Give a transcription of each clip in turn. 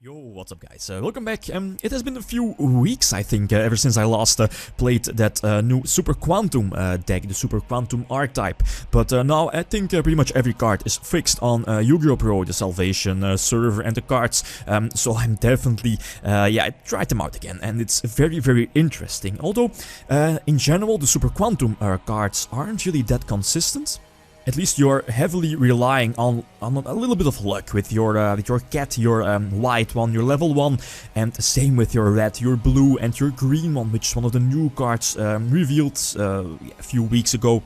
Yo, what's up guys, welcome back. It has been a few weeks I think, ever since I last played that new Super Quantum deck, the Super Quantum archetype. But now I think pretty much every card is fixed on YgoPro, the Salvation server and the cards. So I'm definitely, I tried them out again and it's very interesting. Although, in general the Super Quantum cards aren't really that consistent. At least you're heavily relying on a little bit of luck with your cat, your white one, your level 1, and same with your red, your blue, and your green one, which is one of the new cards revealed a few weeks ago.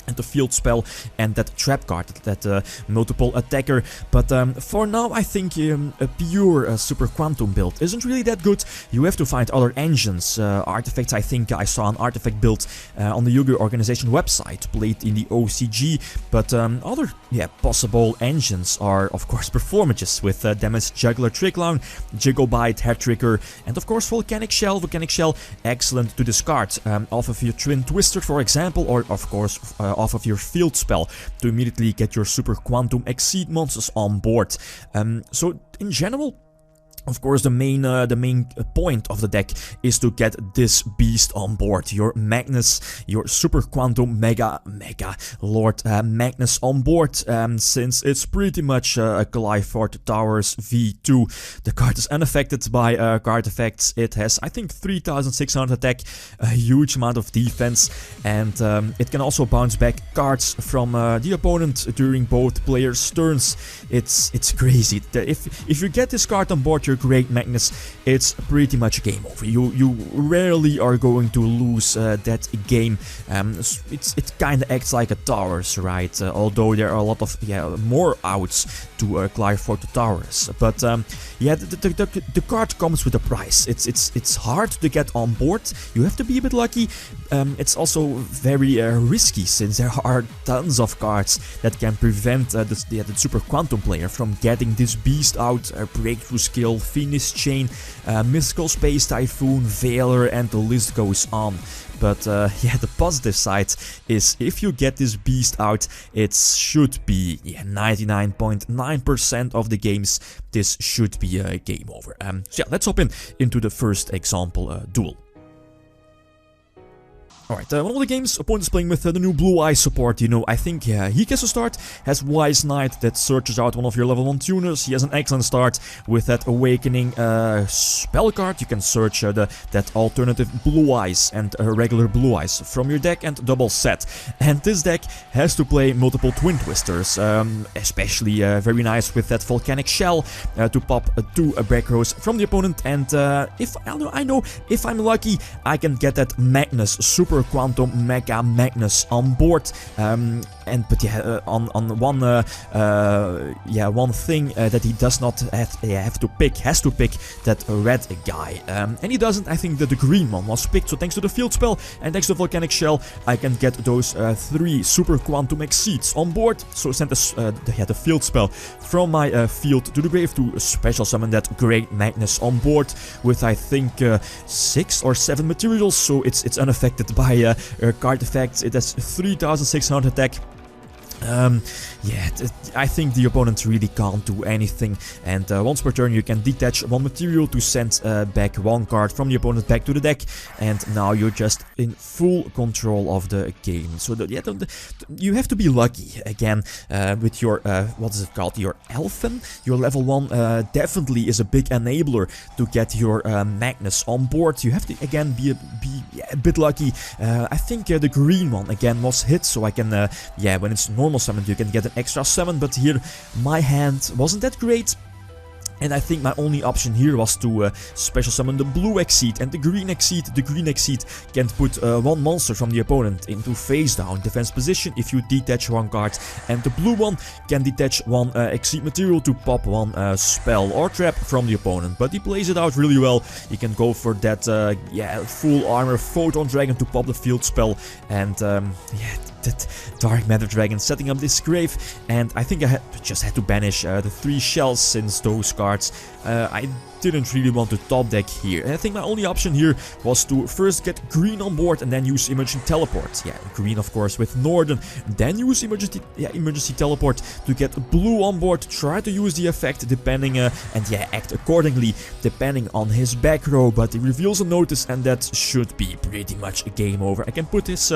And the field spell and that trap card, that multiple attacker. But for now I think a pure Super Quantum build isn't really that good. You have to find other engines, artifacts. I think I saw an artifact build on the Yu-Gi-Oh! Organization website, played in the OCG. But other possible engines are of course Performages with Damage Juggler, Tricklown, Jigglebite, Hair Trigger, and of course Volcanic Shell. Volcanic Shell, excellent to discard off of your Twin Twister, for example, or of course off of your field spell to immediately get your Super Quantum Exceed monsters on board. So in general, of course, the main point of the deck is to get this beast on board. Your Magnus, your Super Quantum Mega Lord Magnus on board, since it's pretty much a Qliphort Towers V2. The card is unaffected by card effects. It has, I think, 3600 attack, a huge amount of defense, and it can also bounce back cards from the opponent during both players' turns. It's crazy. If you get this card on board, your Great Magnus, it's pretty much game over. You rarely are going to lose that game. It kind of acts like a Towers, right? Although there are a lot of more outs to Qliphort Towers. But the card comes with a price. It's hard to get on board. You have to be a bit lucky. It's also very risky, since there are tons of cards that can prevent the Super Quantum player from getting this beast out. Breakthrough Skill, Phoenix Chain, Mystical Space Typhoon, Veiler, and the list goes on. But the positive side is if you get this beast out, it should be 99.9% of the games. This should be a game over. So let's hop into the first example, Duel. Alright, one of the games, opponent is playing with the new Blue Eye support. You know, I think he gets a start, has Wise Knight that searches out one of your level 1 tuners. He has an excellent start with that Awakening spell card. You can search that alternative Blue Eyes and regular Blue Eyes from your deck and double set. And this deck has to play multiple Twin Twisters, especially very nice with that Volcanic Shell to pop 2 back rows from the opponent. And if I'm lucky, I can get that Magnus, Super Quantum Mega Magnus on board. On one thing that he does not has to pick that red guy, and he doesn't. I think that the green one was picked, so thanks to the field spell and thanks to Volcanic Shell, I can get those 3 Super Quantum Exceeds on board. So send the field spell from my field to the grave to special summon that Great Magnus on board with, I think, 6 or 7 materials, so it's unaffected by card effects. It has 3600 attack. I think the opponent really can't do anything, and once per turn you can detach 1 material to send back 1 card from the opponent back to the deck, and now you're just in full control of the game. So you have to be lucky again with your what is it called, your Elfen. Your level 1 definitely is a big enabler to get your Magnus on board. You have to again be a bit lucky. I think the green one again was hit, so I can when it's normal summon you can get an extra summon, but here my hand wasn't that great. And I think my only option here was to special summon the Blue Exceed and the Green Exceed. The Green Exceed can put 1 monster from the opponent into face down defense position if you detach 1 card. And the blue one can detach 1 Exceed material to pop 1 spell or trap from the opponent. But he plays it out really well. He can go for that full armor Photon Dragon to pop the field spell. And that Dark Matter Dragon setting up this grave, and I think I just had to banish the 3 shells, since those cards I didn't really want to top deck here. I think my only option here was to first get green on board and then use emergency teleport. Yeah, green of course with Northern, then use emergency teleport to get blue on board, try to use the effect depending and yeah, act accordingly depending on his back row, but he reveals a notice and that should be pretty much a game over. I can put his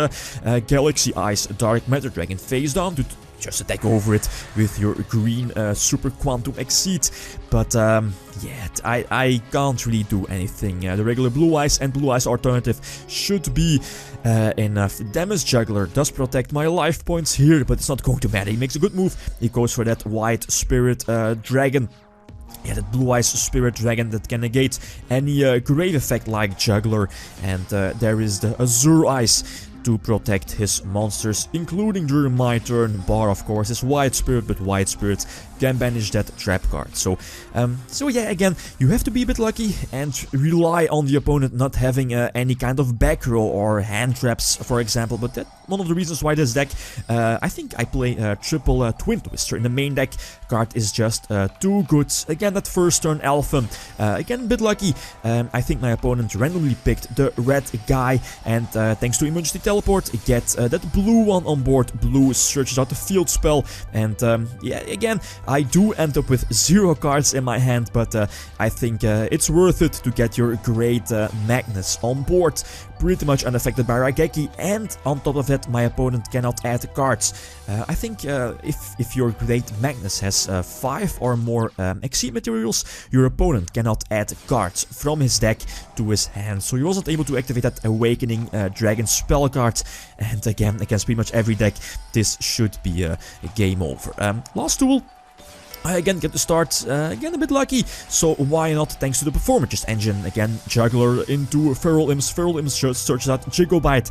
Galaxy Eyes Dark Matter Dragon face down to just attack over it with your green Super Quantum Exceed. But yeah, I can't really do anything. The regular Blue Eyes and Blue Eyes alternative should be enough. Damage Juggler does protect my life points here, but it's not going to matter. He makes a good move. He goes for that White Spirit Dragon. Yeah, that Blue Eyes Spirit Dragon that can negate any grave effect like Juggler. And there is the Azure Eyes to protect his monsters, including during my turn, bar of course his White Spirit, but White Spirit can banish that trap card. So yeah, again, you have to be a bit lucky and rely on the opponent not having any kind of back row or hand traps, for example. But that's one of the reasons why this deck, I think I play triple Twin Twister in the main deck. Card is just too good. Again, that first turn Alpha, again a bit lucky. I think my opponent randomly picked the red guy, and thanks to emergency teleport, get that blue one on board. Blue searches out the field spell, and yeah, again, I do end up with 0 cards in my hand, but I think it's worth it to get your great Magnus on board. Pretty much unaffected by Raigeki, and on top of that, my opponent cannot add cards. I think if your great Magnus has 5 or more Exceed materials, your opponent cannot add cards from his deck to his hand. So he wasn't able to activate that Awakening Dragon spell card. And again, against pretty much every deck, this should be a game over. Last tool. I again get to start, again a bit lucky, so why not, thanks to the Performages engine. Again, Juggler into Feral Imps searches out Gigobite.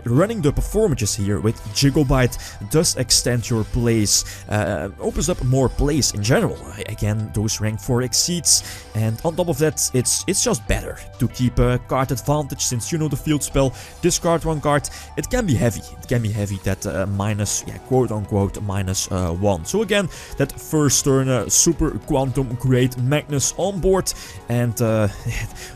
Running the Performages here with Gigobite does extend your plays, opens up more plays in general. Again, those rank 4 exceeds, and on top of that, it's just better to keep a card advantage, since you know the field spell, discard 1 card. It can be heavy, that minus, yeah, quote unquote, minus 1. So again, that first turn, Super Quantum Great Magnus on board, and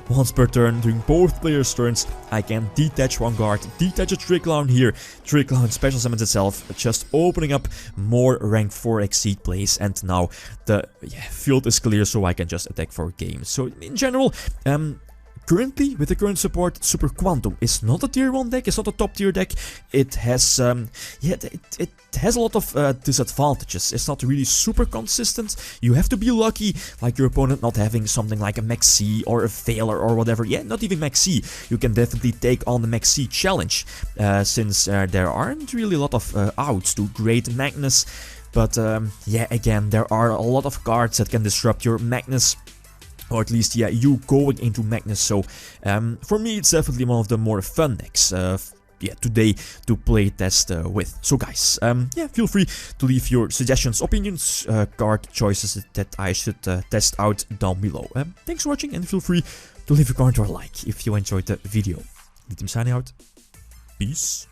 once per turn during both players' turns, I can detach 1 card, detach a Tricklown here. Tricklown special summons itself, just opening up more rank 4 exceed plays, and now the field is clear, so I can just attack for games. So in general, currently, with the current support, Super Quantum is not a tier 1 deck, it's not a top tier deck. It has, it has a lot of disadvantages. It's not really super consistent. You have to be lucky, like your opponent not having something like a Max C or a Veiler or whatever. Yeah, not even Max C. You can definitely take on the Max C challenge, since there aren't really a lot of outs to Great Magnus. But yeah, again, there are a lot of cards that can disrupt your Magnus. Or at least, yeah, you going into Magnus. So, for me, it's definitely one of the more fun decks, yeah, today to play test with. So, guys, yeah, feel free to leave your suggestions, opinions, card choices that I should test out down below. Thanks for watching, and feel free to leave a comment or a like if you enjoyed the video. Lithium signing out. Peace.